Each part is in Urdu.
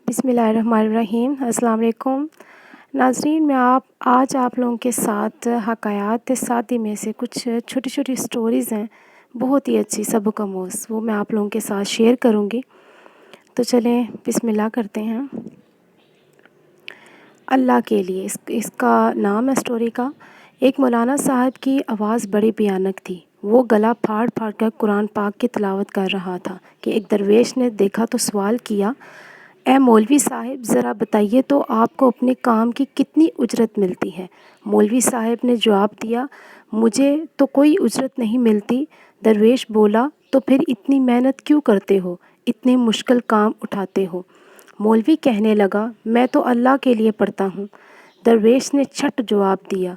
بسم اللہ الرحمن الرحیم۔ السلام علیکم ناظرین، میں آج آپ لوگوں کے ساتھ حکایات سعدی میں سے کچھ چھوٹی چھوٹی سٹوریز ہیں، بہت ہی اچھی سبق آموز، وہ میں آپ لوگوں کے ساتھ شیئر کروں گی۔ تو چلیں بسم اللہ کرتے ہیں۔ اللہ کے لیے اس کا نام ہے سٹوری کا۔ ایک مولانا صاحب کی آواز بڑی بھیانک تھی۔ وہ گلا پھاڑ پھاڑ کر قرآن پاک کی تلاوت کر رہا تھا کہ ایک درویش نے دیکھا تو سوال کیا، اے مولوی صاحب، ذرا بتائیے تو آپ کو اپنے کام کی کتنی اجرت ملتی ہے؟ مولوی صاحب نے جواب دیا، مجھے تو کوئی اجرت نہیں ملتی۔ درویش بولا، تو پھر اتنی محنت کیوں کرتے ہو، اتنے مشکل کام اٹھاتے ہو؟ مولوی کہنے لگا، میں تو اللہ کے لیے پڑھتا ہوں۔ درویش نے چھٹ جواب دیا،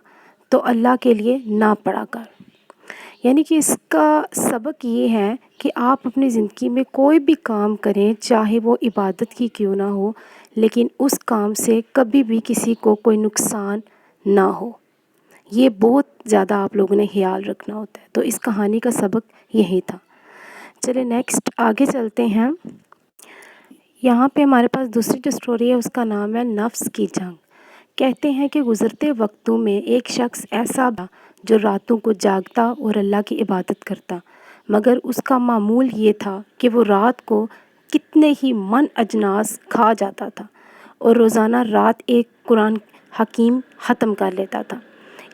تو اللہ کے لیے نہ پڑھا کر۔ یعنی کہ اس کا سبق یہ ہے کہ آپ اپنی زندگی میں کوئی بھی کام کریں، چاہے وہ عبادت کی کیوں نہ ہو، لیکن اس کام سے کبھی بھی کسی کو کوئی نقصان نہ ہو۔ یہ بہت زیادہ آپ لوگوں نے خیال رکھنا ہوتا ہے۔ تو اس کہانی کا سبق یہی تھا۔ چلے نیکسٹ آگے چلتے ہیں۔ یہاں پہ ہمارے پاس دوسری جو سٹوری ہے اس کا نام ہے نفس کی جنگ۔ کہتے ہیں کہ گزرتے وقتوں میں ایک شخص ایسا تھا جو راتوں کو جاگتا اور اللہ کی عبادت کرتا، مگر اس کا معمول یہ تھا کہ وہ رات کو کتنے ہی من اجناس کھا جاتا تھا اور روزانہ رات ایک قرآن حکیم ختم کر لیتا تھا۔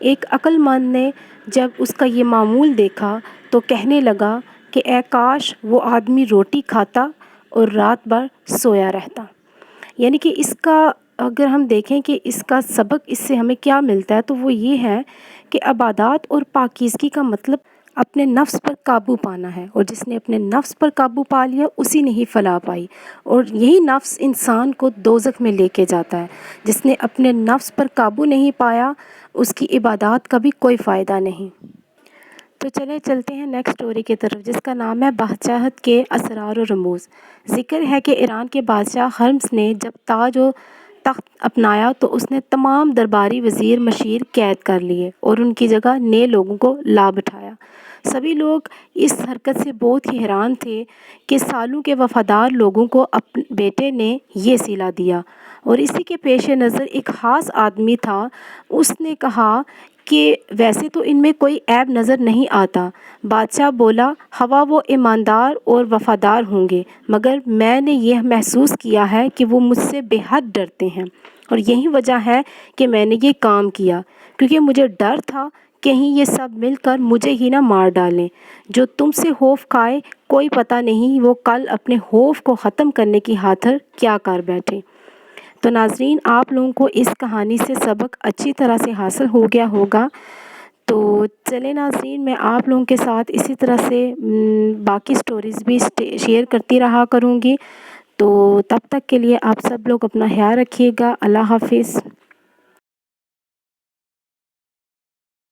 ایک عقل مند نے جب اس کا یہ معمول دیکھا تو کہنے لگا کہ اے کاش وہ آدمی روٹی کھاتا اور رات بھر سویا رہتا۔ یعنی کہ اس کا اگر ہم دیکھیں کہ اس کا سبق اس سے ہمیں کیا ملتا ہے تو وہ یہ ہے کہ عبادات اور پاکیزگی کا مطلب اپنے نفس پر قابو پانا ہے، اور جس نے اپنے نفس پر قابو پا لیا اسی نے ہی فلاح پائی، اور یہی نفس انسان کو دوزخ میں لے کے جاتا ہے۔ جس نے اپنے نفس پر قابو نہیں پایا اس کی عبادات کا بھی کوئی فائدہ نہیں۔ تو چلے چلتے ہیں نیکسٹ سٹوری کی طرف، جس کا نام ہے بادشاہت کے اسرار و رموز۔ ذکر ہے کہ ایران کے بادشاہ ہرمز نے جب تاج و تخت اپنایا تو اس نے تمام درباری وزیر مشیر قید کر لیے اور ان کی جگہ نئے لوگوں کو لا بٹھایا۔ سبھی لوگ اس حرکت سے بہت ہی حیران تھے کہ سالوں کے وفادار لوگوں کو اپنے بیٹے نے یہ صلہ دیا، اور اسی کے پیش نظر ایک خاص آدمی تھا۔ اس نے کہا کہ ویسے تو ان میں کوئی عیب نظر نہیں آتا۔ بادشاہ بولا، ہوا وہ ایماندار اور وفادار ہوں گے، مگر میں نے یہ محسوس کیا ہے کہ وہ مجھ سے بے حد ڈرتے ہیں، اور یہی وجہ ہے کہ میں نے یہ کام کیا، کیونکہ مجھے ڈر تھا کہیں یہ سب مل کر مجھے ہی نہ مار ڈالیں۔ جو تم سے خوف کھائے، کوئی پتہ نہیں وہ کل اپنے خوف کو ختم کرنے کی خاطر کیا کر بیٹھے۔ تو ناظرین، آپ لوگوں کو اس کہانی سے سبق اچھی طرح سے حاصل ہو گیا ہوگا۔ تو چلیں ناظرین، میں آپ لوگوں کے ساتھ اسی طرح سے باقی سٹوریز بھی شیئر کرتی رہا کروں گی۔ تو تب تک کے لیے آپ سب لوگ اپنا خیال رکھیے گا۔ اللہ حافظ۔